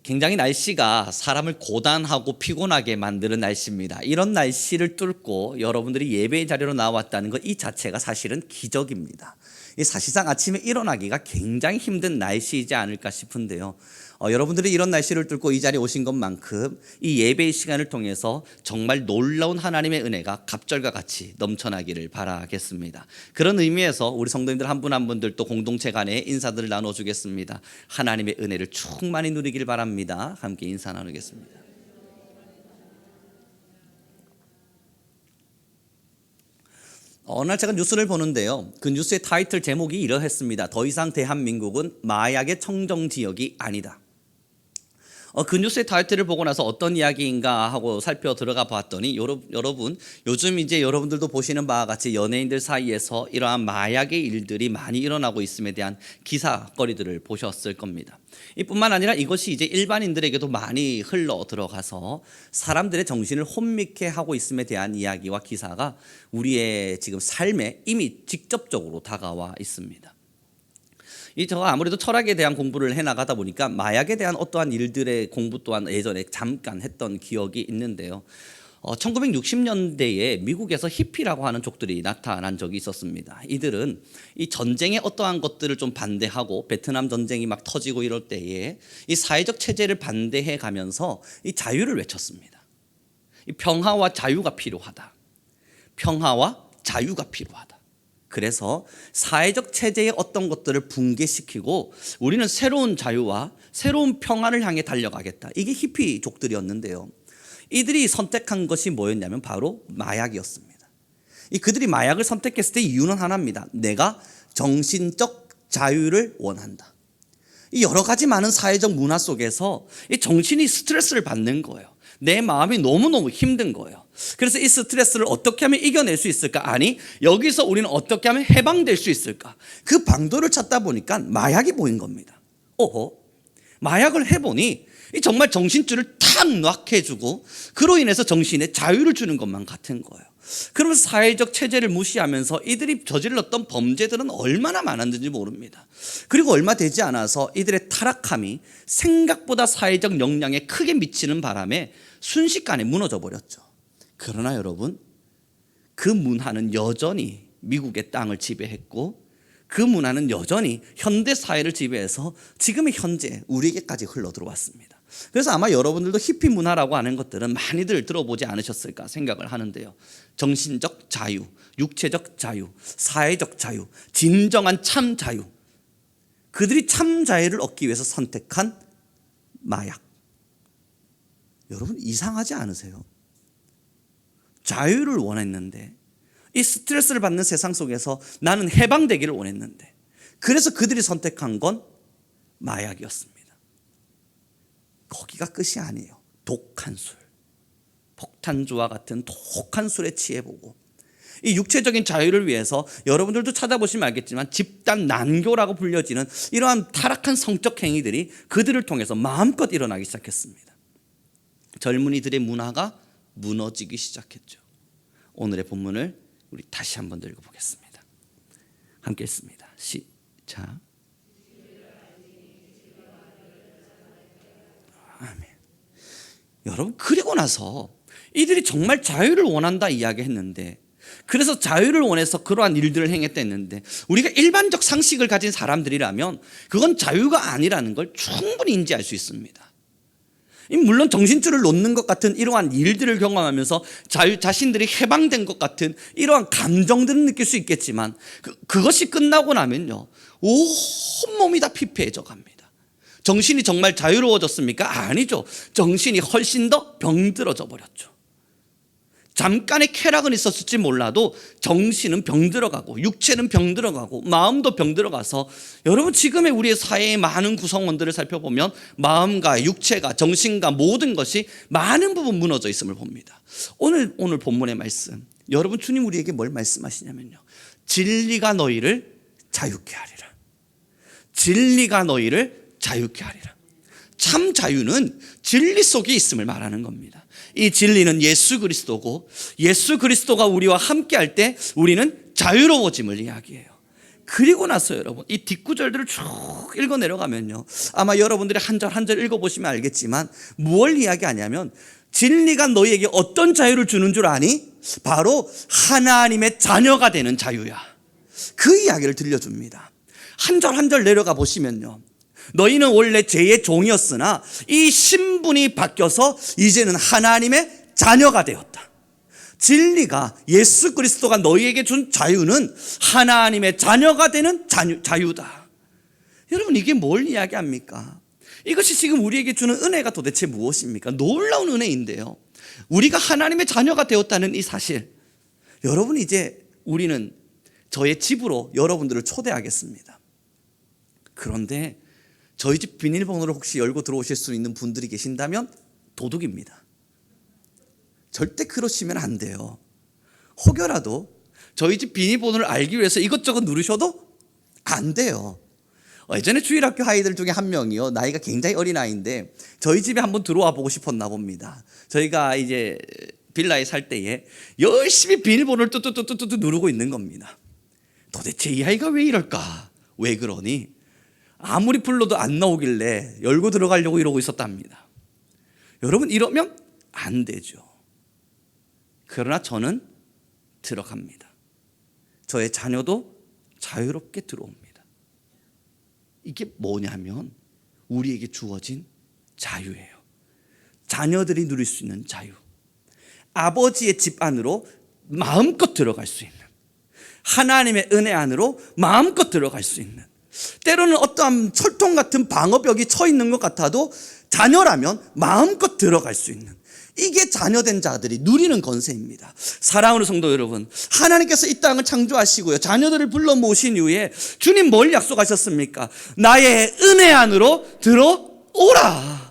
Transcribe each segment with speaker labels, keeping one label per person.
Speaker 1: 굉장히 날씨가 사람을 고단하고 피곤하게 만드는 날씨입니다. 이런 날씨를 뚫고 여러분들이 예배의 자리로 나왔다는 것 이 자체가 사실은 기적입니다. 사실상 아침에 일어나기가 굉장히 힘든 날씨이지 않을까 싶은데요. 여러분들이 이런 날씨를 뚫고 이 자리에 오신 것만큼 이 예배의 시간을 통해서 정말 놀라운 하나님의 은혜가 갑절과 같이 넘쳐나기를 바라겠습니다. 그런 의미에서 우리 성도님들 한 분 한 분들도 공동체 간에 인사들을 나눠주겠습니다. 하나님의 은혜를 충만히 누리길 바랍니다. 함께 인사 나누겠습니다. 어느 날 제가 뉴스를 보는데요. 그 뉴스의 타이틀 제목이 이러했습니다. 더 이상 대한민국은 마약의 청정지역이 아니다. 그 뉴스의 타이틀을 보고 나서 어떤 이야기인가 하고 살펴 들어가 봤더니 여러분 요즘 이제 여러분들도 보시는 바와 같이 연예인들 사이에서 이러한 마약의 일들이 많이 일어나고 있음에 대한 기사거리들을 보셨을 겁니다. 이뿐만 아니라 이것이 이제 일반인들에게도 많이 흘러 들어가서 사람들의 정신을 혼미케 하고 있음에 대한 이야기와 기사가 우리의 지금 삶에 이미 직접적으로 다가와 있습니다. 제가 아무래도 철학에 대한 공부를 해나가다 보니까 마약에 대한 어떠한 일들의 공부 또한 예전에 잠깐 했던 기억이 있는데요. 1960년대에 미국에서 히피라고 하는 족들이 나타난 적이 있었습니다. 이들은 이 전쟁의 어떠한 것들을 좀 반대하고 베트남 전쟁이 막 터지고 이럴 때에 이 사회적 체제를 반대해 가면서 이 자유를 외쳤습니다. 이 평화와 자유가 필요하다. 평화와 자유가 필요하다. 그래서 사회적 체제의 어떤 것들을 붕괴시키고 우리는 새로운 자유와 새로운 평화를 향해 달려가겠다. 이게 히피족들이었는데요. 이들이 선택한 것이 뭐였냐면 바로 마약이었습니다. 그들이 마약을 선택했을 때 이유는 하나입니다. 내가 정신적 자유를 원한다. 여러 가지 많은 사회적 문화 속에서 이 정신이 스트레스를 받는 거예요. 내 마음이 너무너무 힘든 거예요. 그래서 이 스트레스를 어떻게 하면 이겨낼 수 있을까? 아니, 여기서 우리는 어떻게 하면 해방될 수 있을까? 그 방도를 찾다 보니까 마약이 보인 겁니다. 마약을 해보니 정말 정신줄을 탁 놔해주고 그로 인해서 정신에 자유를 주는 것만 같은 거예요. 그러면서 사회적 체제를 무시하면서 이들이 저질렀던 범죄들은 얼마나 많았는지 모릅니다. 그리고 얼마 되지 않아서 이들의 타락함이 생각보다 사회적 영향에 크게 미치는 바람에 순식간에 무너져 버렸죠. 그러나 여러분, 그 문화는 여전히 미국의 땅을 지배했고 그 문화는 여전히 현대 사회를 지배해서 지금의 현재 우리에게까지 흘러 들어왔습니다. 그래서 아마 여러분들도 히피 문화라고 하는 것들은 많이들 들어보지 않으셨을까 생각을 하는데요. 정신적 자유, 육체적 자유, 사회적 자유, 진정한 참 자유. 그들이 참 자유를 얻기 위해서 선택한 마약. 여러분 이상하지 않으세요? 자유를 원했는데 이 스트레스를 받는 세상 속에서 나는 해방되기를 원했는데 그래서 그들이 선택한 건 마약이었습니다. 거기가 끝이 아니에요. 독한 술, 폭탄주와 같은 독한 술에 취해보고 이 육체적인 자유를 위해서 여러분들도 찾아보시면 알겠지만 집단 난교라고 불려지는 이러한 타락한 성적 행위들이 그들을 통해서 마음껏 일어나기 시작했습니다. 젊은이들의 문화가 무너지기 시작했죠. 오늘의 본문을 우리 다시 한번 읽어보겠습니다. 함께 읽습니다. 시작. 아멘. 여러분, 그리고 나서 이들이 정말 자유를 원한다 이야기했는데, 그래서 자유를 원해서 그러한 일들을 행했다 했는데, 우리가 일반적 상식을 가진 사람들이라면 그건 자유가 아니라는 걸 충분히 인지할 수 있습니다. 물론 정신줄을 놓는 것 같은 이러한 일들을 경험하면서 자신들이 해방된 것 같은 이러한 감정들은 느낄 수 있겠지만 그것이 끝나고 나면요, 온몸이 다 피폐해져 갑니다. 정신이 정말 자유로워졌습니까? 아니죠. 정신이 훨씬 더 병들어져 버렸죠. 잠깐의 쾌락은 있었을지 몰라도 정신은 병들어가고 육체는 병들어가고 마음도 병들어가서 여러분 지금의 우리의 사회의 많은 구성원들을 살펴보면 마음과 육체가 정신과 모든 것이 많은 부분 무너져 있음을 봅니다. 오늘 본문의 말씀, 여러분 주님 우리에게 뭘 말씀하시냐면요, 진리가 너희를 자유케 하리라. 진리가 너희를 자유케 하리라. 참 자유는 진리 속에 있음을 말하는 겁니다. 이 진리는 예수 그리스도고 예수 그리스도가 우리와 함께 할 때 우리는 자유로워짐을 이야기해요. 그리고 나서 여러분 이 뒷구절들을 쭉 읽어 내려가면요, 아마 여러분들이 한 절 한 절 읽어보시면 알겠지만 뭘 이야기하냐면 진리가 너희에게 어떤 자유를 주는 줄 아니? 바로 하나님의 자녀가 되는 자유야. 그 이야기를 들려줍니다. 한 절 한 절 내려가 보시면요, 너희는 원래 죄의 종이었으나 이 신분이 바뀌어서 이제는 하나님의 자녀가 되었다. 진리가, 예수 그리스도가 너희에게 준 자유는 하나님의 자녀가 되는 자유다. 여러분, 이게 뭘 이야기합니까? 이것이 지금 우리에게 주는 은혜가 도대체 무엇입니까? 놀라운 은혜인데요, 우리가 하나님의 자녀가 되었다는 이 사실, 여러분 이제 우리는 저의 집으로 여러분들을 초대하겠습니다. 그런데 저희 집 비밀번호를 혹시 열고 들어오실 수 있는 분들이 계신다면 도둑입니다. 절대 그러시면 안 돼요. 혹여라도 저희 집 비밀번호를 알기 위해서 이것저것 누르셔도 안 돼요. 예전에 주일학교 아이들 중에 한 명이요, 나이가 굉장히 어린 아이인데 저희 집에 한번 들어와 보고 싶었나 봅니다. 저희가 이제 빌라에 살 때에 열심히 비밀번호를 뚜뚜뚜뚜뚜 누르고 있는 겁니다. 도대체 이 아이가 왜 이럴까? 왜 그러니? 아무리 불러도 안 나오길래 열고 들어가려고 이러고 있었답니다. 여러분, 이러면 안 되죠. 그러나 저는 들어갑니다. 저의 자녀도 자유롭게 들어옵니다. 이게 뭐냐면 우리에게 주어진 자유예요. 자녀들이 누릴 수 있는 자유. 아버지의 집 안으로 마음껏 들어갈 수 있는, 하나님의 은혜 안으로 마음껏 들어갈 수 있는, 때로는 어떠한 철통 같은 방어벽이 쳐 있는 것 같아도 자녀라면 마음껏 들어갈 수 있는, 이게 자녀된 자들이 누리는 권세입니다. 사랑하는 성도 여러분, 하나님께서 이 땅을 창조하시고요, 자녀들을 불러 모으신 이후에 주님 뭘 약속하셨습니까? 나의 은혜 안으로 들어오라.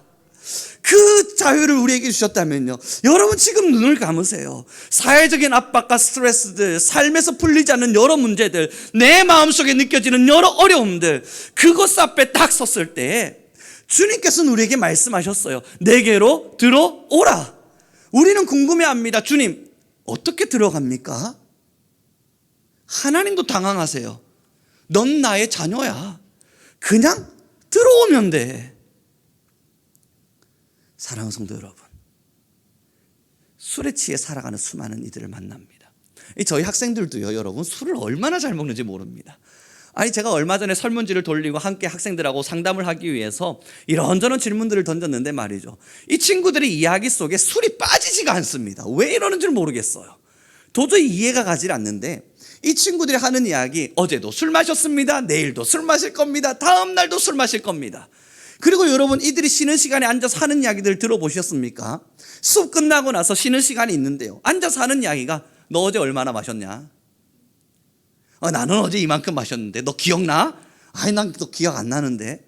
Speaker 1: 그 자유를 우리에게 주셨다면요, 여러분 지금 눈을 감으세요. 사회적인 압박과 스트레스들, 삶에서 풀리지 않는 여러 문제들, 내 마음속에 느껴지는 여러 어려움들, 그것 앞에 딱 섰을 때 주님께서는 우리에게 말씀하셨어요. 내게로 들어오라. 우리는 궁금해합니다. 주님, 어떻게 들어갑니까? 하나님도 당황하세요. 넌 나의 자녀야. 그냥 들어오면 돼. 사랑하는 성도 여러분, 술에 취해 살아가는 수많은 이들을 만납니다. 저희 학생들도요, 여러분 술을 얼마나 잘 먹는지 모릅니다. 아니, 제가 얼마 전에 설문지를 돌리고 함께 학생들하고 상담을 하기 위해서 이런저런 질문들을 던졌는데 말이죠, 이 친구들의 이야기 속에 술이 빠지지가 않습니다. 왜 이러는지 모르겠어요. 도저히 이해가 가지 않는데 이 친구들이 하는 이야기, 어제도 술 마셨습니다, 내일도 술 마실 겁니다, 다음 날도 술 마실 겁니다. 그리고 여러분, 이들이 쉬는 시간에 앉아서 하는 이야기들 들어보셨습니까? 수업 끝나고 나서 쉬는 시간이 있는데요, 앉아서 하는 이야기가, 너 어제 얼마나 마셨냐? 나는 어제 이만큼 마셨는데 너 기억나? 아니, 난 또 기억 안 나는데.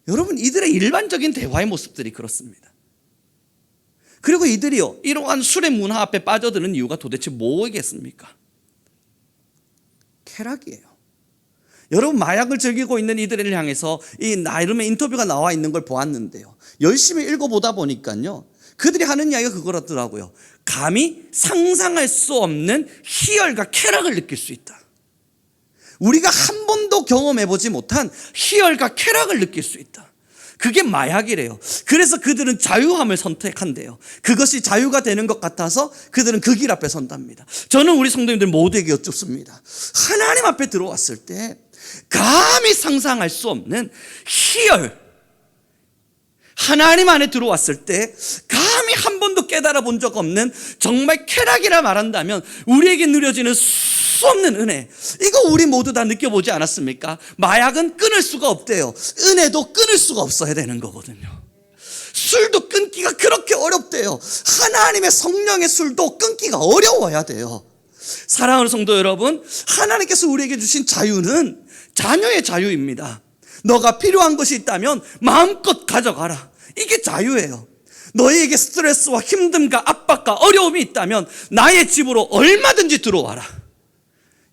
Speaker 1: 여러분, 이들의 일반적인 대화의 모습들이 그렇습니다. 그리고 이들이요, 이러한 술의 문화 앞에 빠져드는 이유가 도대체 뭐겠습니까? 쾌락이에요. 여러분, 마약을 즐기고 있는 이들을 향해서 이 나름의 인터뷰가 나와 있는 걸 보았는데요, 열심히 읽어보다 보니까요, 그들이 하는 이야기가 그거라더라고요. 감히 상상할 수 없는 희열과 쾌락을 느낄 수 있다. 우리가 한 번도 경험해보지 못한 희열과 쾌락을 느낄 수 있다. 그게 마약이래요. 그래서 그들은 자유함을 선택한대요. 그것이 자유가 되는 것 같아서 그들은 그 길 앞에 선답니다. 저는 우리 성도님들 모두에게 여쭙습니다. 하나님 앞에 들어왔을 때 감히 상상할 수 없는 희열, 하나님 안에 들어왔을 때 감히 한 번도 깨달아 본 적 없는 정말 쾌락이라 말한다면 우리에게 누려지는 수 없는 은혜, 이거 우리 모두 다 느껴보지 않았습니까? 마약은 끊을 수가 없대요. 은혜도 끊을 수가 없어야 되는 거거든요. 술도 끊기가 그렇게 어렵대요. 하나님의 성령의 술도 끊기가 어려워야 돼요. 사랑하는 성도 여러분, 하나님께서 우리에게 주신 자유는 자녀의 자유입니다. 너가 필요한 것이 있다면 마음껏 가져가라. 이게 자유예요. 너희에게 스트레스와 힘듦과 압박과 어려움이 있다면 나의 집으로 얼마든지 들어와라.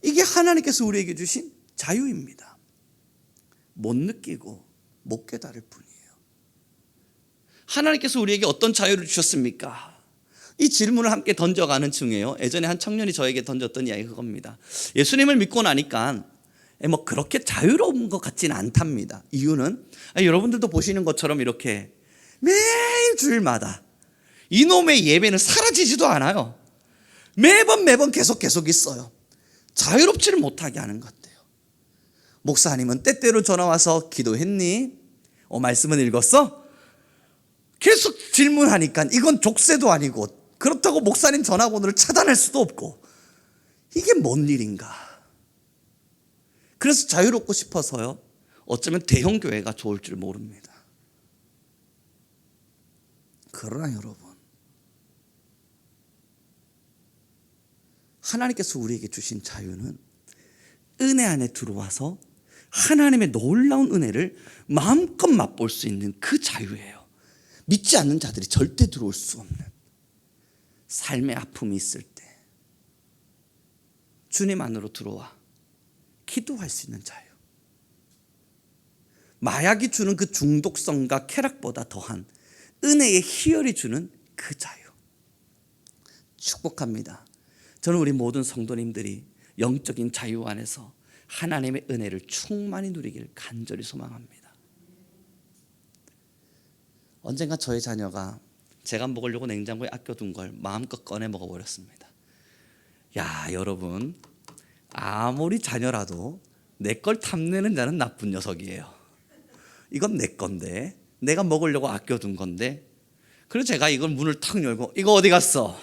Speaker 1: 이게 하나님께서 우리에게 주신 자유입니다. 못 느끼고 못 깨달을 뿐이에요. 하나님께서 우리에게 어떤 자유를 주셨습니까? 이 질문을 함께 던져가는 중에요. 예전에 한 청년이 저에게 던졌던 이야기 그겁니다. 예수님을 믿고 나니까 뭐 그렇게 자유로운 것 같지는 않답니다. 이유는 여러분들도 보시는 것처럼 이렇게 매일 주일마다 이놈의 예배는 사라지지도 않아요. 매번 계속 있어요. 자유롭지를 못하게 하는 것 같아요. 목사님은 때때로 전화와서 기도했니? 말씀은 읽었어? 계속 질문하니까 이건 족쇄도 아니고, 그렇다고 목사님 전화번호를 차단할 수도 없고, 이게 뭔 일인가. 그래서 자유롭고 싶어서요, 어쩌면 대형 교회가 좋을 줄 모릅니다. 그러나 여러분, 하나님께서 우리에게 주신 자유는 은혜 안에 들어와서 하나님의 놀라운 은혜를 마음껏 맛볼 수 있는 그 자유예요. 믿지 않는 자들이 절대 들어올 수 없는, 삶의 아픔이 있을 때 주님 안으로 들어와 기도할 수 있는 자유. 마약이 주는 그 중독성과 쾌락보다 더한 은혜의 희열이 주는 그 자유. 축복합니다. 저는 우리 모든 성도님들이 영적인 자유 안에서 하나님의 은혜를 충만히 누리길 간절히 소망합니다. 언젠가 저의 자녀가 제가 먹으려고 냉장고에 아껴둔 걸 마음껏 꺼내 먹어버렸습니다. 야, 여러분, 아무리 자녀라도 내 걸 탐내는 자는 나쁜 녀석이에요. 이건 내 건데, 내가 먹으려고 아껴둔 건데. 그래서 제가 이걸 문을 탁 열고, 이거 어디 갔어?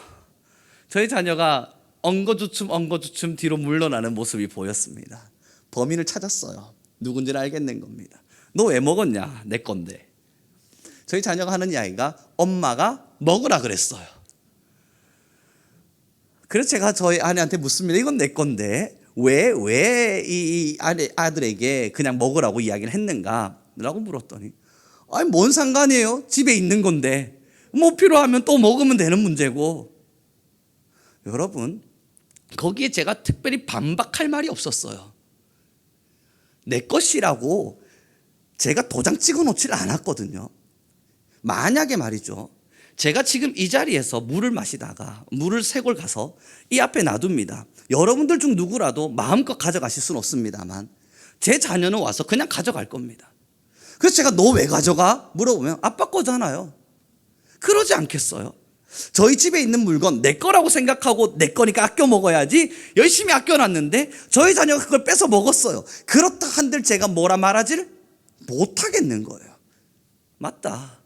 Speaker 1: 저희 자녀가 엉거주춤 뒤로 물러나는 모습이 보였습니다. 범인을 찾았어요. 누군지를 알겠는 겁니다. 너 왜 먹었냐? 내 건데. 저희 자녀가 하는 이야기가 엄마가 먹으라 그랬어요. 그래서 제가 저희 아내한테 묻습니다. 이건 내 건데 왜 이 아들에게 그냥 먹으라고 이야기를 했는가? 라고 물었더니, 아니 뭔 상관이에요? 집에 있는 건데 뭐 필요하면 또 먹으면 되는 문제고. 여러분, 거기에 제가 특별히 반박할 말이 없었어요. 내 것이라고 제가 도장 찍어 놓지를 않았거든요. 만약에 말이죠, 제가 지금 이 자리에서 물을 마시다가 물을 세 골 가서 이 앞에 놔둡니다. 여러분들 중 누구라도 마음껏 가져가실 수는 없습니다만 제 자녀는 와서 그냥 가져갈 겁니다. 그래서 제가 너 왜 가져가? 물어보면 아빠 거잖아요. 그러지 않겠어요? 저희 집에 있는 물건 내 거라고 생각하고 내 거니까 아껴 먹어야지 열심히 아껴놨는데 저희 자녀가 그걸 뺏어 먹었어요. 그렇다 한들 제가 뭐라 말하지를 못하겠는 거예요. 맞다,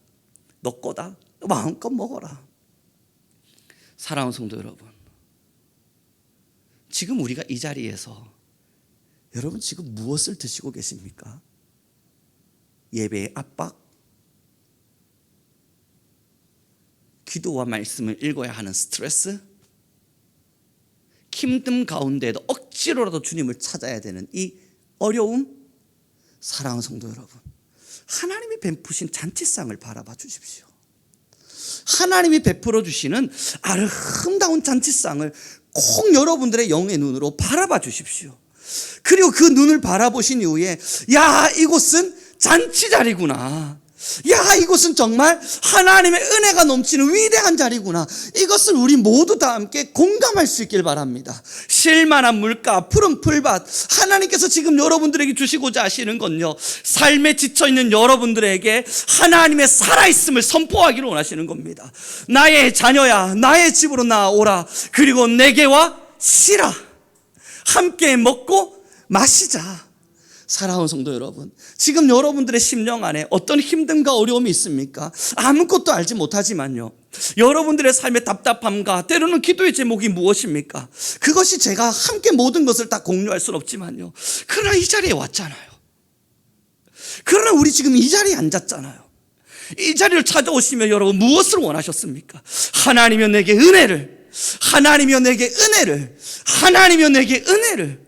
Speaker 1: 너 거다, 마음껏 먹어라. 사랑하는 성도 여러분, 지금 우리가 이 자리에서 여러분 지금 무엇을 드시고 계십니까? 예배의 압박, 기도와 말씀을 읽어야 하는 스트레스, 힘듦 가운데에도 억지로라도 주님을 찾아야 되는 이 어려움. 사랑하는 성도 여러분, 하나님이 베푸신 잔치상을 바라봐 주십시오. 하나님이 베풀어 주시는 아름다운 잔치상을 꼭 여러분들의 영의 눈으로 바라봐 주십시오. 그리고 그 눈을 바라보신 이후에, 야, 이곳은 잔치 자리구나. 야, 이곳은 정말 하나님의 은혜가 넘치는 위대한 자리구나. 이것을 우리 모두 다 함께 공감할 수 있길 바랍니다. 쉴만한 물가, 푸른 풀밭, 하나님께서 지금 여러분들에게 주시고자 하시는 건요, 삶에 지쳐있는 여러분들에게 하나님의 살아있음을 선포하기를 원하시는 겁니다. 나의 자녀야, 나의 집으로 나오라. 그리고 내게 와 쉬라. 함께 먹고 마시자. 사랑하는 성도 여러분, 지금 여러분들의 심령 안에 어떤 힘듦과 어려움이 있습니까? 아무것도 알지 못하지만요, 여러분들의 삶의 답답함과 때로는 기도의 제목이 무엇입니까? 그것이 제가 함께 모든 것을 다 공유할 수는 없지만요, 그러나 이 자리에 왔잖아요. 그러나 우리 지금 이 자리에 앉았잖아요. 이 자리를 찾아오시며 여러분 무엇을 원하셨습니까? 하나님이여 내게 은혜를, 하나님이여 내게 은혜를, 하나님이여 내게 은혜를.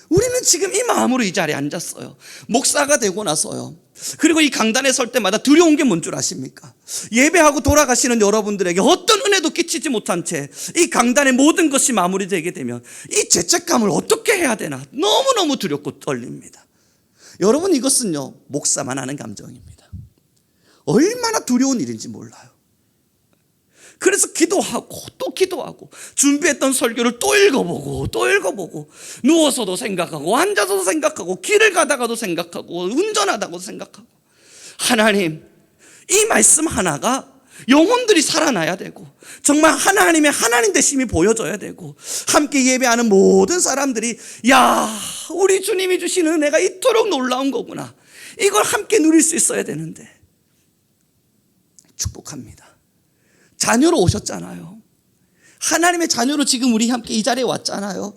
Speaker 1: 우리는 지금 이 마음으로 이 자리에 앉았어요. 목사가 되고 나서요, 그리고 이 강단에 설 때마다 두려운 게 뭔 줄 아십니까? 예배하고 돌아가시는 여러분들에게 어떤 은혜도 끼치지 못한 채 이 강단의 모든 것이 마무리되게 되면 이 죄책감을 어떻게 해야 되나 너무너무 두렵고 떨립니다. 여러분, 이것은요 목사만 아는 감정입니다. 얼마나 두려운 일인지 몰라요. 그래서 기도하고 또 기도하고 준비했던 설교를 또 읽어보고 또 읽어보고 누워서도 생각하고 앉아서도 생각하고 길을 가다가도 생각하고 운전하다가도 생각하고 하나님, 이 말씀 하나가 영혼들이 살아나야 되고 정말 하나님의 하나님 되심이 보여져야 되고 함께 예배하는 모든 사람들이 야, 우리 주님이 주시는 은혜가 이토록 놀라운 거구나, 이걸 함께 누릴 수 있어야 되는데. 축복합니다. 자녀로 오셨잖아요. 하나님의 자녀로 지금 우리 함께 이 자리에 왔잖아요.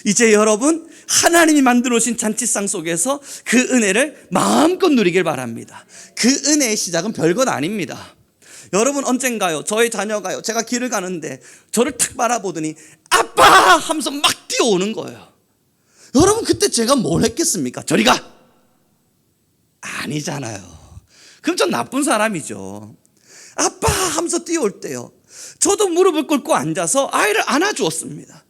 Speaker 1: 이제 여러분, 하나님이 만들어 오신 잔치상 속에서 그 은혜를 마음껏 누리길 바랍니다. 그 은혜의 시작은 별것 아닙니다. 여러분, 언젠가요, 저의 자녀가요, 제가 길을 가는데 저를 탁 바라보더니 아빠 하면서 막 뛰어오는 거예요. 여러분, 그때 제가 뭘 했겠습니까? 저리 가! 아니잖아요. 그럼 전 나쁜 사람이죠. 아빠 하면서 뛰어올 때요, 저도 무릎을 꿇고 앉아서 아이를 안아주었습니다.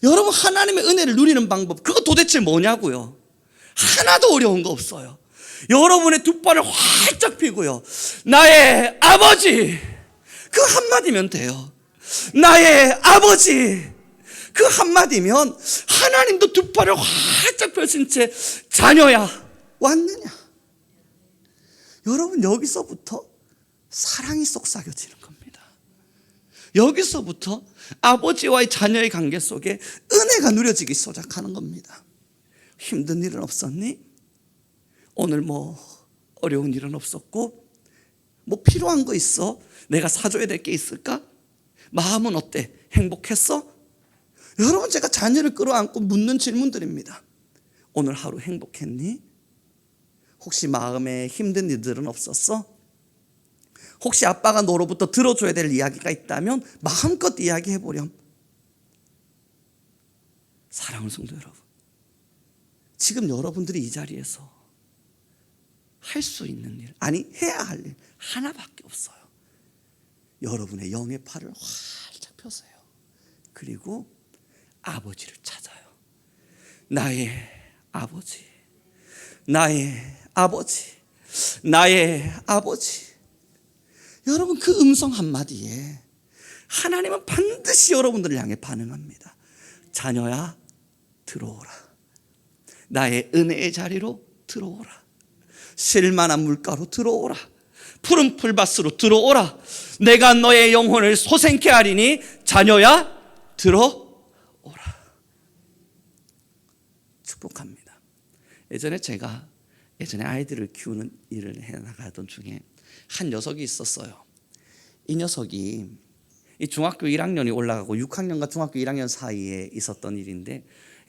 Speaker 1: 여러분, 하나님의 은혜를 누리는 방법, 그거 도대체 뭐냐고요? 하나도 어려운 거 없어요. 여러분의 두 발을 활짝 펴고요, 나의 아버지, 그 한마디면 돼요. 나의 아버지, 그 한마디면 하나님도 두 발을 활짝 펴신 채 자녀야 왔느냐. 여러분, 여기서부터 사랑이 쏙삭여지는 겁니다. 여기서부터 아버지와의 자녀의 관계 속에 은혜가 누려지기 시작하는 겁니다. 힘든 일은 없었니? 오늘 뭐 어려운 일은 없었고, 뭐 필요한 거 있어? 내가 사줘야 될 게 있을까? 마음은 어때? 행복했어? 여러분, 제가 자녀를 끌어안고 묻는 질문들입니다. 오늘 하루 행복했니? 혹시 마음에 힘든 일들은 없었어? 혹시 아빠가 너로부터 들어줘야 될 이야기가 있다면 마음껏 이야기해보렴. 사랑하는 성도 여러분, 지금 여러분들이 이 자리에서 할 수 있는 일, 아니 해야 할 일 하나밖에 없어요. 여러분의 영의 팔을 활짝 펴세요. 그리고 아버지를 찾아요. 나의 아버지, 나의 아버지, 나의 아버지. 여러분, 그 음성 한마디에 하나님은 반드시 여러분들을 향해 반응합니다. 자녀야, 들어오라. 나의 은혜의 자리로 들어오라. 쉴만한 물가로 들어오라. 푸른 풀밭으로 들어오라. 내가 너의 영혼을 소생케 하리니 자녀야, 들어오라. 축복합니다. 예전에 아이들을 키우는 일을 해나가던 중에 한 녀석이 있었어요. 이 녀석이 이 중학교 1학년이 올라가고 6학년과 중학교 1학년 사이에 있었던 일인데,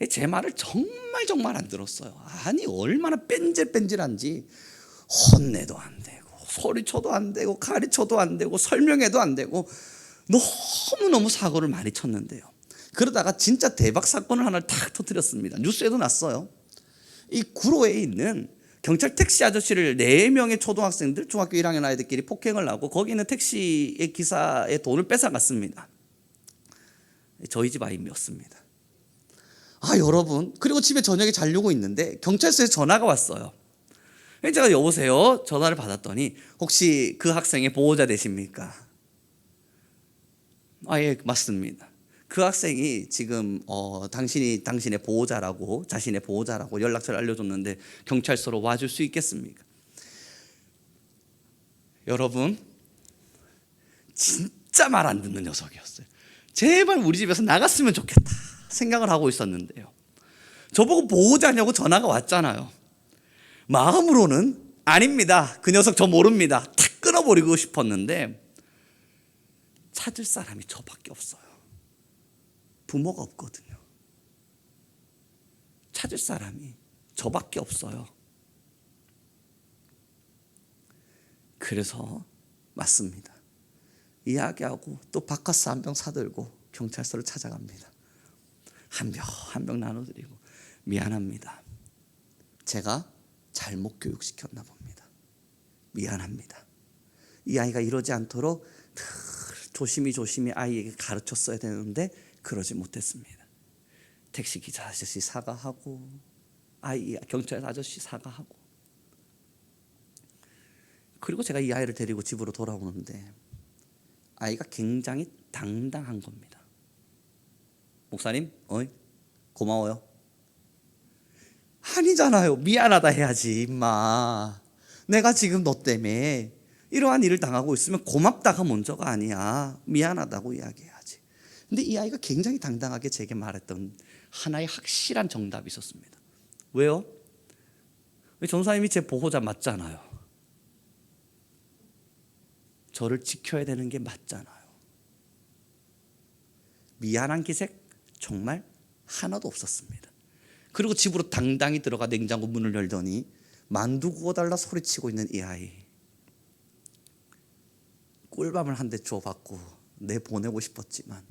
Speaker 1: 제 말을 정말 안 들었어요. 아니, 얼마나 뺀질뺀질한지. 혼내도 안 되고 소리쳐도 안 되고 가르쳐도 안 되고 설명해도 안 되고 너무너무 사고를 많이 쳤는데요, 그러다가 진짜 대박 사건을 하나를 탁 터뜨렸습니다. 뉴스에도 났어요. 이 구로에 있는 경찰 택시 아저씨를 4명의 초등학생들, 중학교 1학년 아이들끼리 폭행을 하고 거기 있는 택시의 기사의 돈을 뺏어갔습니다. 저희 집 아이였습니다. 여러분, 그리고 집에 저녁에 자려고 있는데 경찰서에서 전화가 왔어요. 제가 여보세요? 전화를 받았더니 혹시 그 학생의 보호자 되십니까? 예, 맞습니다. 그 학생이 지금 당신의 보호자라고, 자신의 보호자라고 연락처를 알려줬는데 경찰서로 와줄 수 있겠습니까? 여러분, 진짜 말 안 듣는 녀석이었어요. 제발 우리 집에서 나갔으면 좋겠다 생각을 하고 있었는데요, 저보고 보호자냐고 전화가 왔잖아요. 마음으로는 아닙니다, 그 녀석 저 모릅니다, 탁 끊어버리고 싶었는데 찾을 사람이 저밖에 없어요. 부모가 없거든요. 찾을 사람이 저밖에 없어요. 그래서 맞습니다, 이야기하고 또 바카스 한 병 사들고 경찰서를 찾아갑니다. 한 병 나눠드리고, 미안합니다, 제가 잘못 교육시켰나 봅니다. 미안합니다. 이 아이가 이러지 않도록 늘 조심히 아이에게 가르쳤어야 되는데 그러지 못했습니다. 택시 기사 아저씨 사과하고, 경찰 아저씨 사과하고, 그리고 제가 이 아이를 데리고 집으로 돌아오는데 아이가 굉장히 당당한 겁니다. 목사님, 고마워요. 아니잖아요. 미안하다 해야지, 임마. 내가 지금 너 때문에 이러한 일을 당하고 있으면 고맙다가 먼저가 아니야. 미안하다고 이야기해야지. 근데 이 아이가 굉장히 당당하게 제게 말했던 하나의 확실한 정답이 있었습니다. 왜요? 전사님이 제 보호자 맞잖아요. 저를 지켜야 되는 게 맞잖아요. 미안한 기색 정말 하나도 없었습니다. 그리고 집으로 당당히 들어가 냉장고 문을 열더니 만두 구워달라 소리치고 있는 이 아이, 꿀밤을 한 대 줘받고 내보내고 싶었지만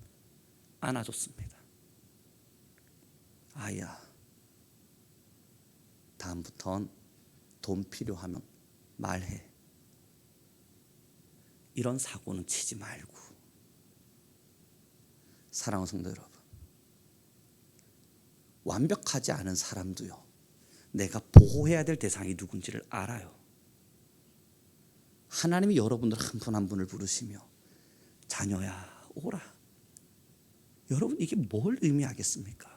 Speaker 1: 안아줬습니다. 아이야, 다음부턴 돈 필요하면 말해. 이런 사고는 치지 말고. 사랑하는 성도 여러분, 완벽하지 않은 사람도요, 내가 보호해야 될 대상이 누군지를 알아요. 하나님이 여러분들 한 분 한 분을 부르시며 자녀야 오라. 여러분, 이게 뭘 의미하겠습니까?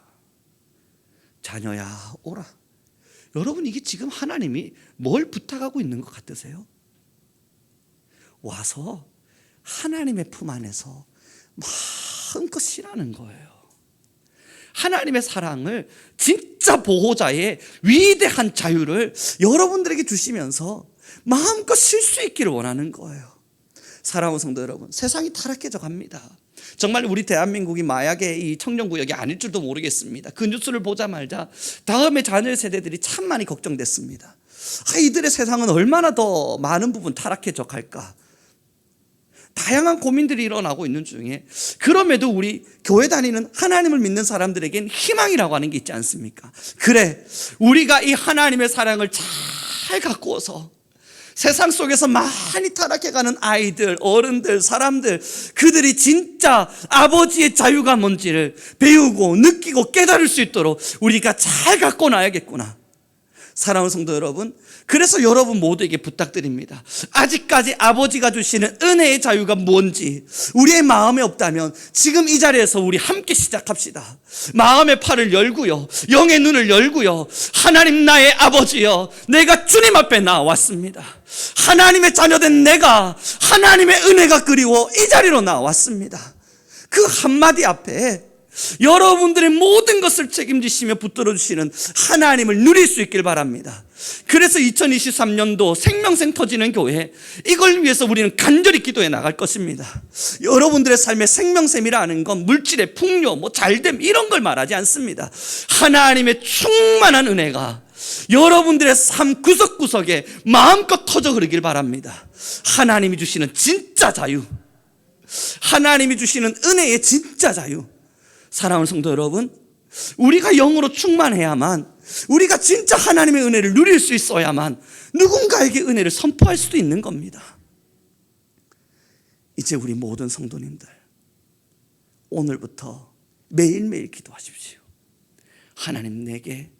Speaker 1: 자녀야 오라. 여러분, 이게 지금 하나님이 뭘 부탁하고 있는 것 같으세요? 와서 하나님의 품 안에서 마음껏 쉬라는 거예요. 하나님의 사랑을, 진짜 보호자의 위대한 자유를 여러분들에게 주시면서 마음껏 쉴 수 있기를 원하는 거예요. 사랑하는 성도 여러분, 세상이 타락해져 갑니다. 정말 우리 대한민국이 마약의 이 청정구역이 아닐 줄도 모르겠습니다. 그 뉴스를 보자마자 다음에 자녀 세대들이 참 많이 걱정됐습니다. 이들의 세상은 얼마나 더 많은 부분 타락해져 갈까. 다양한 고민들이 일어나고 있는 중에, 그럼에도 우리 교회 다니는 하나님을 믿는 사람들에겐 희망이라고 하는 게 있지 않습니까? 그래, 우리가 이 하나님의 사랑을 잘 갖고서 세상 속에서 많이 타락해가는 아이들, 어른들, 사람들, 그들이 진짜 아버지의 자유가 뭔지를 배우고 느끼고 깨달을 수 있도록 우리가 잘 갖고 놔야겠구나. 사랑하는 성도 여러분, 그래서 여러분 모두에게 부탁드립니다. 아직까지 아버지가 주시는 은혜의 자유가 뭔지 우리의 마음에 없다면 지금 이 자리에서 우리 함께 시작합시다. 마음의 팔을 열고요, 영의 눈을 열고요, 하나님 나의 아버지여, 내가 주님 앞에 나왔습니다. 하나님의 자녀된 내가 하나님의 은혜가 그리워 이 자리로 나왔습니다. 그 한마디 앞에 여러분들의 모든 것을 책임지시며 붙들어 주시는 하나님을 누릴 수 있길 바랍니다. 그래서 2023년도 생명샘 터지는 교회, 이걸 위해서 우리는 간절히 기도해 나갈 것입니다. 여러분들의 삶의 생명샘이라는 건 물질의 풍요, 잘됨 이런 걸 말하지 않습니다. 하나님의 충만한 은혜가 여러분들의 삶 구석구석에 마음껏 터져 흐르길 바랍니다. 하나님이 주시는 진짜 자유, 하나님이 주시는 은혜의 진짜 자유. 사랑하는 성도 여러분, 우리가 영으로 충만해야만, 우리가 진짜 하나님의 은혜를 누릴 수 있어야만 누군가에게 은혜를 선포할 수도 있는 겁니다. 이제 우리 모든 성도님들, 오늘부터 매일매일 기도하십시오. 하나님, 내게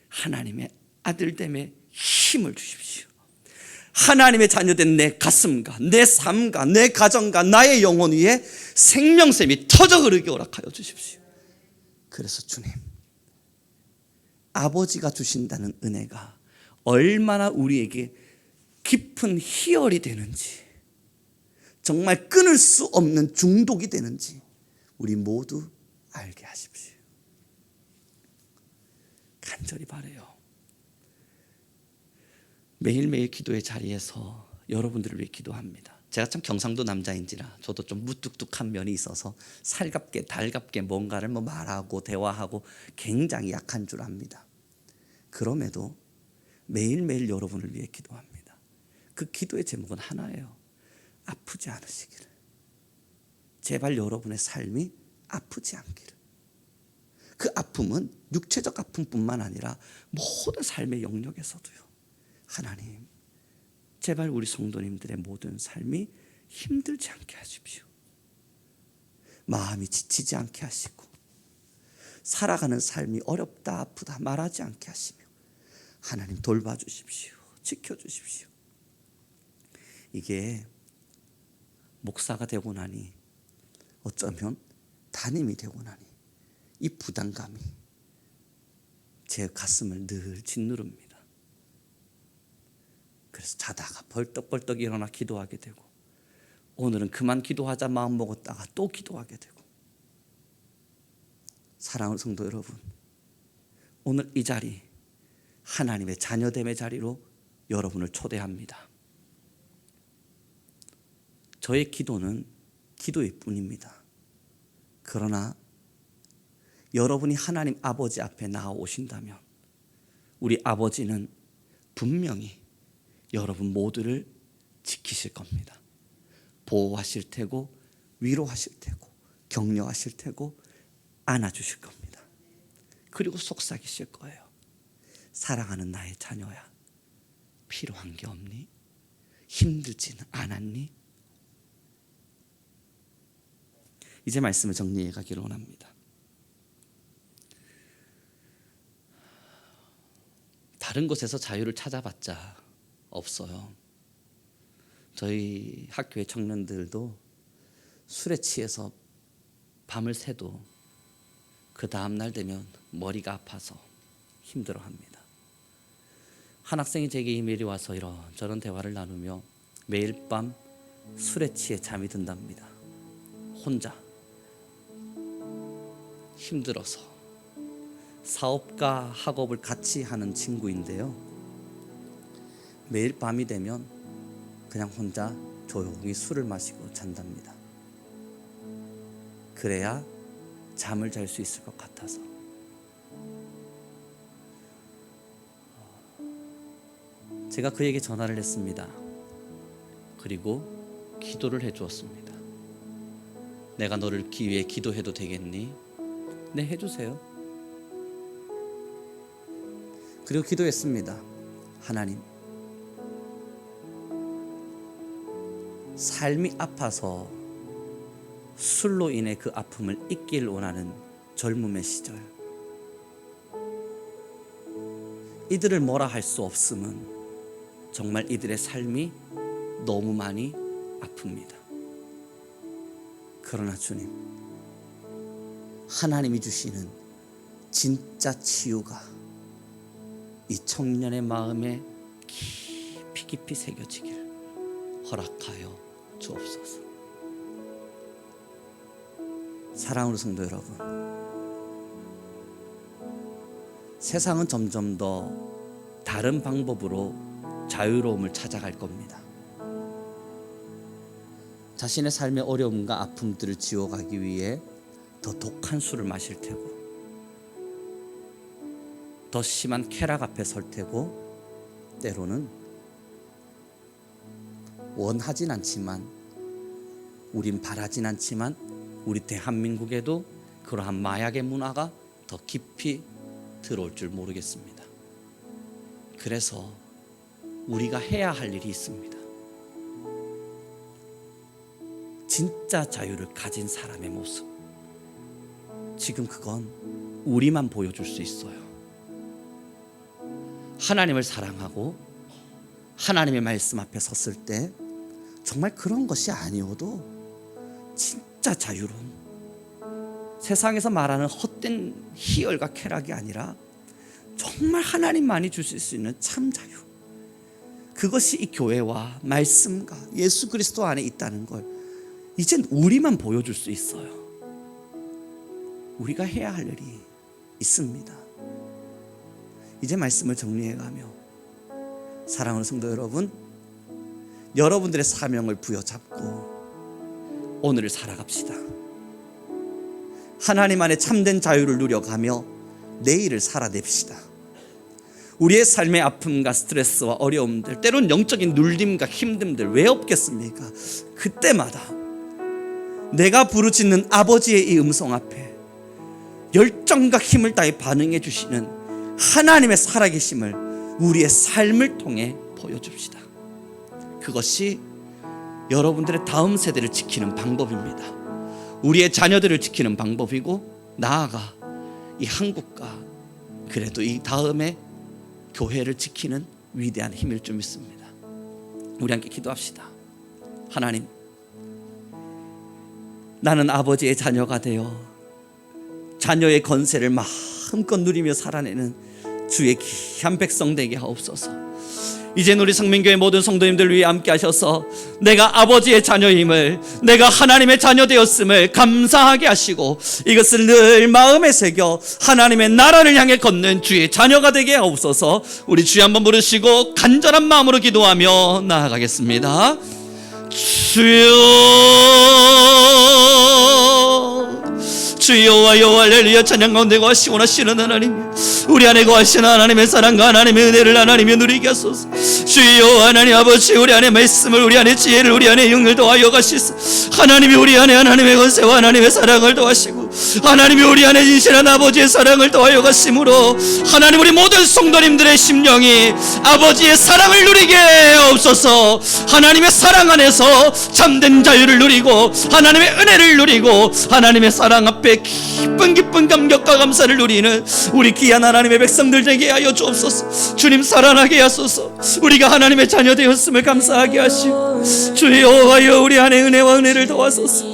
Speaker 1: 하나님의 아들됨의 힘을 주십시오. 하나님의 자녀된 내 가슴과 내 삶과 내 가정과 나의 영혼 위에 생명샘이 터져 흐르게 허락하여 주십시오. 그래서 주님, 아버지가 주신다는 은혜가 얼마나 우리에게 깊은 희열이 되는지, 정말 끊을 수 없는 중독이 되는지 우리 모두 알게 하십시오. 간절히 바라요. 매일매일 기도의 자리에서 여러분들을 위해 기도합니다. 제가 참 경상도 남자인지라 저도 좀 무뚝뚝한 면이 있어서 살갑게 달갑게 뭔가를 말하고 대화하고 굉장히 약한 줄 압니다. 그럼에도 매일매일 여러분을 위해 기도합니다. 그 기도의 제목은 하나예요. 아프지 않으시기를. 제발 여러분의 삶이 아프지 않기를. 그 아픔은 육체적 아픔뿐만 아니라 모든 삶의 영역에서도요. 하나님, 제발 우리 성도님들의 모든 삶이 힘들지 않게 하십시오. 마음이 지치지 않게 하시고, 살아가는 삶이 어렵다 아프다 말하지 않게 하시며, 하나님 돌봐주십시오. 지켜주십시오. 이게 목사가 되고 나니, 어쩌면 담임이 되고 나니 이 부담감이 제 가슴을 늘 짓누릅니다. 그래서 자다가 벌떡벌떡 일어나 기도하게 되고, 오늘은 그만 기도하자 마음 먹었다가 또 기도하게 되고. 사랑하는 성도 여러분, 오늘 이 자리 하나님의 자녀됨의 자리로 여러분을 초대합니다. 저의 기도는 기도일 뿐입니다. 그러나 여러분이 하나님 아버지 앞에 나아오신다면 우리 아버지는 분명히 여러분 모두를 지키실 겁니다. 보호하실 테고, 위로하실 테고, 격려하실 테고, 안아주실 겁니다. 그리고 속삭이실 거예요. 사랑하는 나의 자녀야, 필요한 게 없니? 힘들지는 않았니? 이제 말씀을 정리해 가기를 원합니다. 다른 곳에서 자유를 찾아봤자 없어요. 저희 학교의 청년들도 술에 취해서 밤을 새도 그 다음 날 되면 머리가 아파서 힘들어합니다. 한 학생이 제게 이메일이 와서 이런저런 대화를 나누며 매일 밤 술에 취해 잠이 든답니다. 혼자 힘들어서. 사업과 학업을 같이 하는 친구인데요, 매일 밤이 되면 그냥 혼자 조용히 술을 마시고 잔답니다. 그래야 잠을 잘 수 있을 것 같아서. 제가 그에게 전화를 했습니다. 그리고 기도를 해주었습니다. 내가 너를 위해 기도해도 되겠니? 네, 해주세요. 그리고 기도했습니다. 하나님, 삶이 아파서 술로 인해 그 아픔을 잊기를 원하는 젊음의 시절, 이들을 뭐라 할 수 없음은 정말 이들의 삶이 너무 많이 아픕니다. 그러나 주님, 하나님이 주시는 진짜 치유가 이 청년의 마음에 깊이 깊이 새겨지기를 허락하여 주옵소서. 사랑하는 성도 여러분, 세상은 점점 더 다른 방법으로 자유로움을 찾아갈 겁니다. 자신의 삶의 어려움과 아픔들을 지워가기 위해 더 독한 술을 마실 테고, 더 심한 쾌락 앞에 설 테고, 때로는 원하진 않지만, 우린 바라진 않지만 우리 대한민국에도 그러한 마약의 문화가 더 깊이 들어올 줄 모르겠습니다. 그래서 우리가 해야 할 일이 있습니다. 진짜 자유를 가진 사람의 모습, 지금 그건 우리만 보여줄 수 있어요. 하나님을 사랑하고 하나님의 말씀 앞에 섰을 때 정말 그런 것이 아니어도 진짜 자유로움, 세상에서 말하는 헛된 희열과 쾌락이 아니라 정말 하나님만이 주실 수 있는 참 자유, 그것이 이 교회와 말씀과 예수 그리스도 안에 있다는 걸 이젠 우리만 보여줄 수 있어요. 우리가 해야 할 일이 있습니다. 이제 말씀을 정리해가며, 사랑하는 성도 여러분, 여러분들의 사명을 부여잡고 오늘을 살아갑시다. 하나님 안에 참된 자유를 누려가며 내일을 살아냅시다. 우리의 삶의 아픔과 스트레스와 어려움들, 때론 영적인 눌림과 힘듦들 왜 없겠습니까? 그때마다 내가 부르짖는 아버지의 이 음성 앞에 열정과 힘을 다해 반응해 주시는 하나님의 살아계심을 우리의 삶을 통해 보여줍시다. 그것이 여러분들의 다음 세대를 지키는 방법입니다. 우리의 자녀들을 지키는 방법이고, 나아가 이 한국과 그래도 이 다음에 교회를 지키는 위대한 힘일 줄 믿습니다. 우리 함께 기도합시다. 하나님, 나는 아버지의 자녀가 되어 자녀의 건세를 마음껏 누리며 살아내는 주의 귀한 백성 되게 하옵소서. 이젠 우리 성민교회 모든 성도님들 위해 함께 하셔서 내가 아버지의 자녀임을, 내가 하나님의 자녀 되었음을 감사하게 하시고 이것을 늘 마음에 새겨 하나님의 나라를 향해 걷는 주의 자녀가 되게 하옵소서. 우리 주여 한번 부르시고 간절한 마음으로 기도하며 나아가겠습니다. 주여, 주여, 여호와 할렐루야. 찬양 가운데 거하시고 나시는 하나님, 우리 안에 거하시는 하나님의 사랑과 하나님의 은혜를 하나님이 누리게 하소서. 주여 하나님 아버지, 우리 안에 말씀을, 우리 안에 지혜를, 우리 안에 영을 더하여 가시소. 하나님이 우리 안에 하나님의 권세와 하나님의 사랑을 더하시고 하나님이 우리 안에 진실한 아버지의 사랑을 더하여 가심으로 하나님 우리 모든 성도님들의 심령이 아버지의 사랑을 누리게 하옵소서. 하나님의 사랑 안에서 참된 자유를 누리고 하나님의 은혜를 누리고 하나님의 사랑 앞에 기쁜 감격과 감사를 누리는 우리 귀한 하나님의 백성들 되게 하여 주옵소서. 주님 사랑하게 하소서. 우리가 하나님의 자녀 되었음을 감사하게 하시고 주여 하여 우리 안에 은혜와 은혜를 더하소서.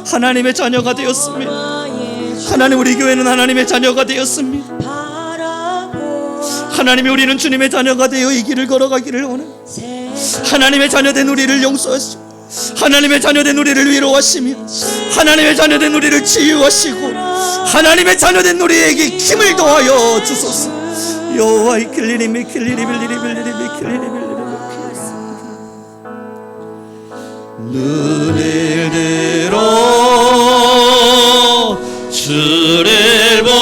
Speaker 1: 하나님의 자녀가 되었습니다. 하나님, 우리 교회는 하나님의 자녀가 되었습니다. 하나님이 우리는 주님의 자녀가 되어 이 길을 걸어가기를 원합니다. 하나님의 자녀된 우리를 용서하시고 하나님의 자녀된 우리를 위로하시며 하나님의 자녀된 우리를 치유하시고 하나님의 자녀된 우리에게 힘을 더하여 주소서. 여호와의 길리리미 눈을 들어 주를 보라.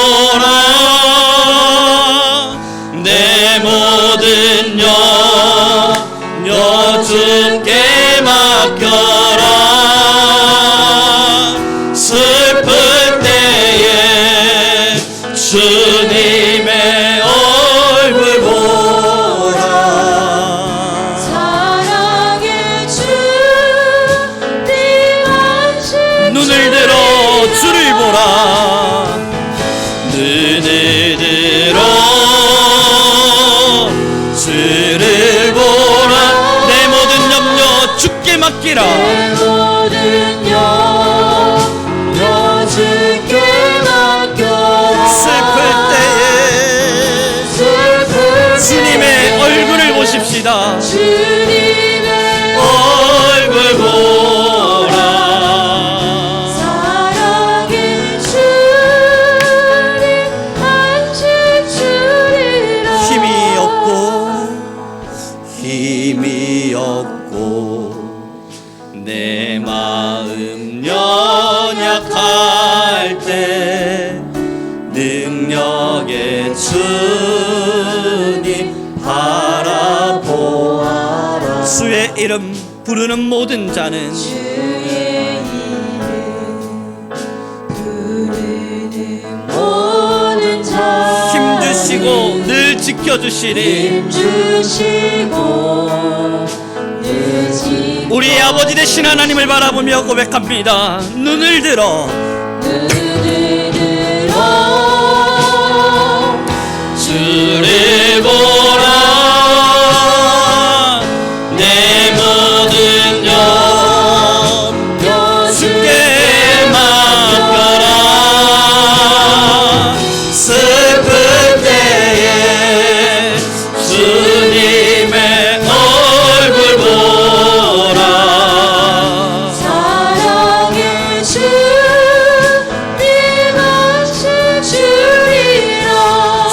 Speaker 1: 내 모든 염려 주께 맡겨라. 슬플 때에 주님의 얼굴 보라.
Speaker 2: 사랑의 주님 안식
Speaker 1: 눈을 들어 주를 보라. 눈을 들어 주를 보라. 내 모든 염려 주께 맡기라.
Speaker 2: 내 모든 염려 주께 맡겨라.
Speaker 1: 슬플 때에 주님의 얼굴을 보십시다.
Speaker 2: 주님의
Speaker 1: 얼굴 보라.
Speaker 2: 사랑의 주님 안식 주리라.
Speaker 1: 힘이 없고 내 마음 연약할 때 능력의 주님 바라보아라. 주의 이름 부르는 모든 자는
Speaker 2: 주의 이름 부르는 모든 자
Speaker 1: 힘주시고 늘 지켜주시리.
Speaker 2: 힘주시고 늘 지켜
Speaker 1: 우리 아버지 되신 하나님을 바라보며 고백합니다. 눈을 들어
Speaker 2: 눈을 들어
Speaker 1: 주를 보라. 내 모든 염려 주께 맡겨라. 슬플 때에 주님의 얼굴 보라.
Speaker 2: 사랑의 주님 안식 주리라.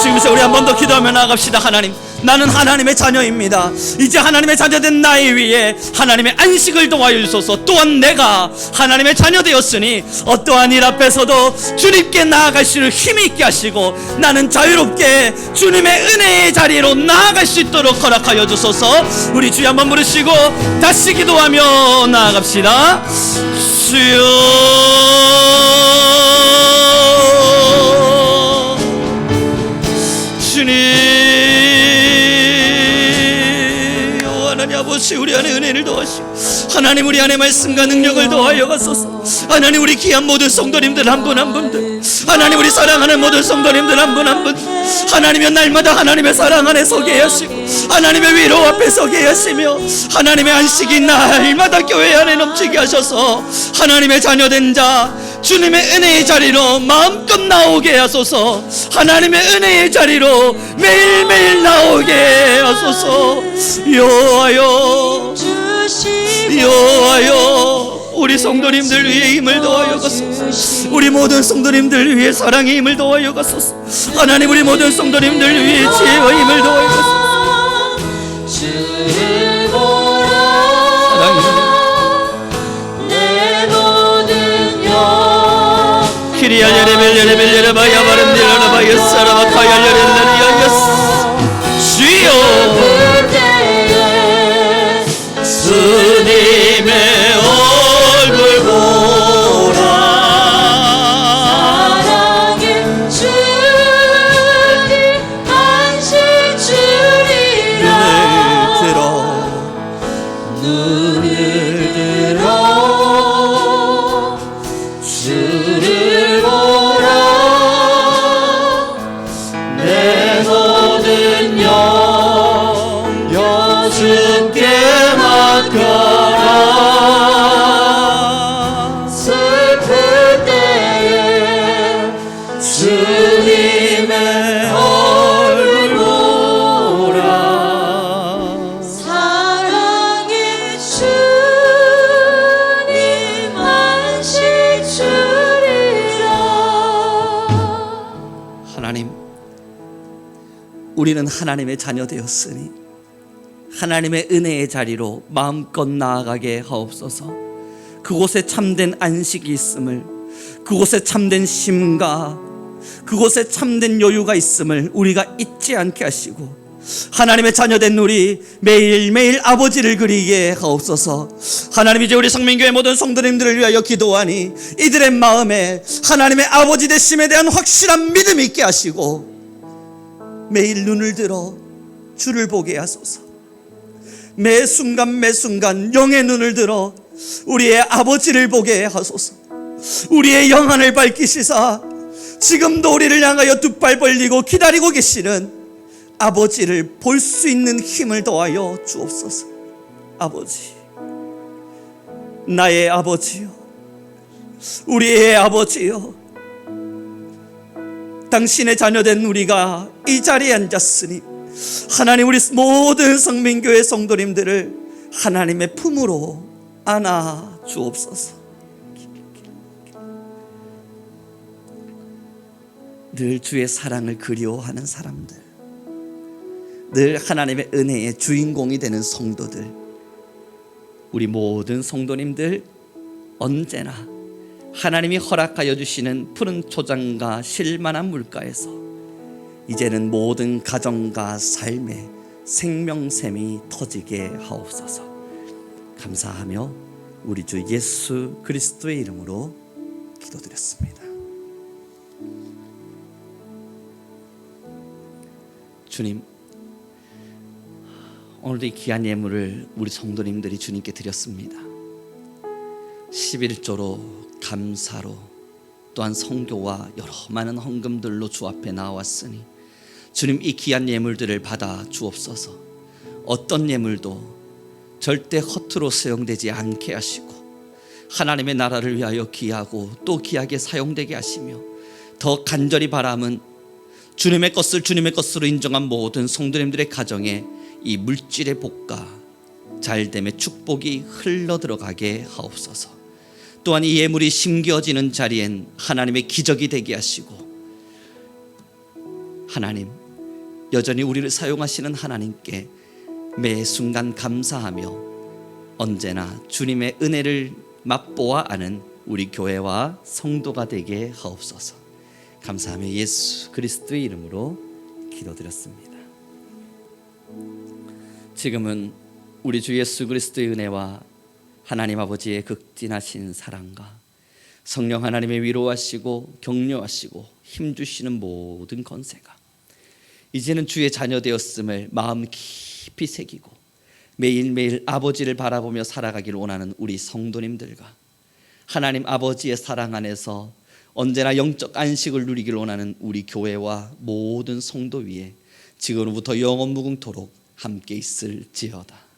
Speaker 1: 지금부터 우리 한 번 더 기도하며 나아갑시다. 하나님, 나는 하나님의 자녀입니다. 이제 하나님의 자녀된 나의 위에 하나님의 안식을 도와여 주소서. 또한 내가 하나님의 자녀 되었으니 어떠한 일 앞에서도 주님께 나아갈 수 있는 힘이 있게 하시고 나는 자유롭게 주님의 은혜의 자리로 나아갈 수 있도록 허락하여 주소서. 우리 주여 한번 부르시고 다시 기도하며 나아갑시다. 주여, 주님, 하나님 아버지, 우리 안에 은혜를 더하시고 하나님 우리 안에 말씀과 능력을 더하여 가소서. 하나님 우리 귀한 모든 성도님들 한 분 한 분들, 하나님 우리 사랑하는 모든 성도님들 한 분 한 분, 하나님의 날마다 하나님의 사랑 안에 서게 하시고 하나님의 위로 앞에 서게 하시며 하나님의 안식이 날마다 교회 안에 넘치게 하셔서 하나님의 자녀된 자 주님의 은혜의 자리로 마음껏 나오게 하소서. 하나님의 은혜의 자리로 매일매일 나오게 하소서. 여호와여, 여호와여, 우리 성도님들 위해 힘을 더하여 가소서. 우리 모든 성도님들 위해 사랑의 힘을 더하여 가소서. 하나님 우리 모든 성도님들 위해 지혜와 힘을 더하여 가소서.
Speaker 2: 주를 보라 내 모든 영
Speaker 1: 키리알레벨레벨레바야 바른딜라바 예사라바 카얄레벨레리아 예스. 주여
Speaker 2: 그때에
Speaker 1: 주님의 얼굴 보라.
Speaker 2: 사랑의 주님 안식 주리라. 눈을 들어 주를 보라 내 모든 영 여주께 맡겨라. 슬플 때에 주님의 얼굴 보라. 사랑의 주님 안식 주리라.
Speaker 1: 하나님, 우리는 하나님의 자녀 되었으니 하나님의 은혜의 자리로 마음껏 나아가게 하옵소서. 그곳에 참된 안식이 있음을, 그곳에 참된 쉼과 그곳에 참된 여유가 있음을 우리가 잊지 않게 하시고 하나님의 자녀된 우리 매일매일 아버지를 그리게 하옵소서. 하나님, 이제 우리 성민교회 모든 성도님들을 위하여 기도하니 이들의 마음에 하나님의 아버지 되심에 대한 확실한 믿음이 있게 하시고 매일 눈을 들어 주를 보게 하소서. 매 순간 매 순간 영의 눈을 들어 우리의 아버지를 보게 하소서. 우리의 영안을 밝히시사 지금도 우리를 향하여 두 팔 벌리고 기다리고 계시는 아버지를 볼 수 있는 힘을 더하여 주옵소서. 아버지, 나의 아버지요, 우리의 아버지요, 당신의 자녀된 우리가 이 자리에 앉았으니 하나님 우리 모든 성민교회 성도님들을 하나님의 품으로 안아 주옵소서. 늘 주의 사랑을 그리워하는 사람들, 늘 하나님의 은혜의 주인공이 되는 성도들, 우리 모든 성도님들 언제나 하나님이 허락하여 주시는 푸른 초장과 실만한 물가에서 이제는 모든 가정과 삶의 생명샘이 터지게 하옵소서. 감사하며 우리 주 예수 그리스도의 이름으로 기도드렸습니다. 주님, 오늘도 이 귀한 예물을 우리 성도님들이 주님께 드렸습니다. 11조로 감사로 또한 성교와 여러 많은 헌금들로 주 앞에 나왔으니 주님, 이 귀한 예물들을 받아 주옵소서. 어떤 예물도 절대 허투루 사용되지 않게 하시고 하나님의 나라를 위하여 귀하고 또 귀하게 사용되게 하시며 더 간절히 바람은 주님의 것으로 인정한 모든 성도님들의 가정에 이 물질의 복과 잘됨의 축복이 흘러들어가게 하옵소서. 또한 이 예물이 심겨지는 자리엔 하나님의 기적이 되게 하시고 하나님, 여전히 우리를 사용하시는 하나님께 매 순간 감사하며 언제나 주님의 은혜를 맛보아 아는 우리 교회와 성도가 되게 하옵소서. 감사하며 예수 그리스도의 이름으로 기도드렸습니다. 지금은 우리 주 예수 그리스도의 은혜와 하나님 아버지의 극진하신 사랑과 성령 하나님의 위로하시고 격려하시고 힘주시는 모든 권세가 이제는 주의 자녀 되었음을 마음 깊이 새기고 매일매일 아버지를 바라보며 살아가기를 원하는 우리 성도님들과 하나님 아버지의 사랑 안에서 언제나 영적 안식을 누리기를 원하는 우리 교회와 모든 성도 위에 지금부터 영원 무궁토록 함께 있을지어다.